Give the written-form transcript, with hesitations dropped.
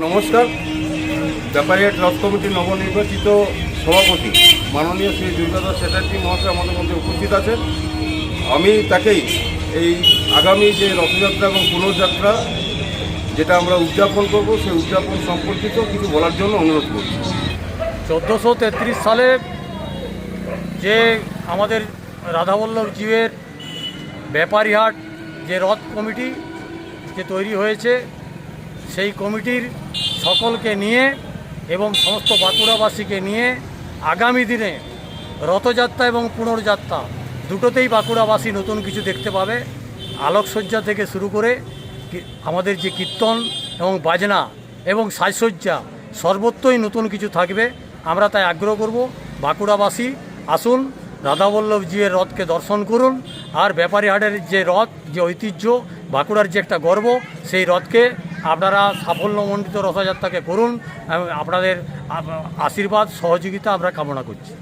নমস্কার। ব্যাপারীহাট রথ কমিটির নবনির্বাচিত সভাপতি মাননীয় শ্রী দুর্গাদাস চ্যাটার্জি মহাশয় আমাদের মধ্যে উপস্থিত আছেন। আমি তাকেই এই আগামী যে রথযাত্রা এবং পুনর্যাত্রা যেটা আমরা উদযাপন করব সেই উদযাপন সম্পর্কিত কিছু বলার জন্য অনুরোধ করছি। 1433 সালে যে আমাদের রাধাবল্লভজিউয়ের ব্যাপারীহাট যে রথ কমিটি যে তৈরি হয়েছে, সেই কমিটির সকলকে নিয়ে এবং সমস্ত বাঁকুড়াবাসীকে নিয়ে আগামী দিনে রথযাত্রা এবং পুনর্যাত্রা দুটোতেই বাঁকুড়াবাসী নতুন কিছু দেখতে পাবে। আলোকসজ্জা থেকে শুরু করে আমাদের যে কীর্তন এবং বাজনা এবং সাজসজ্জা সর্বত্রই নতুন কিছু থাকবে। আমরা তাই আগ্রহ করব, বাঁকুড়াবাসী আসুন, রাধাবল্লভজিউয়ের রথকে দর্শন করুন। আর ব্যাপারীহাটের যে রথ, যে ঐতিহ্য, বাঁকুড়ার যে একটা গর্ব, সেই রথকে আপনারা সাফল্যমণ্ডিত রথযাত্রাকে করুন। আপনাদের আশীর্বাদ সহযোগিতা আমরা কামনা করছি।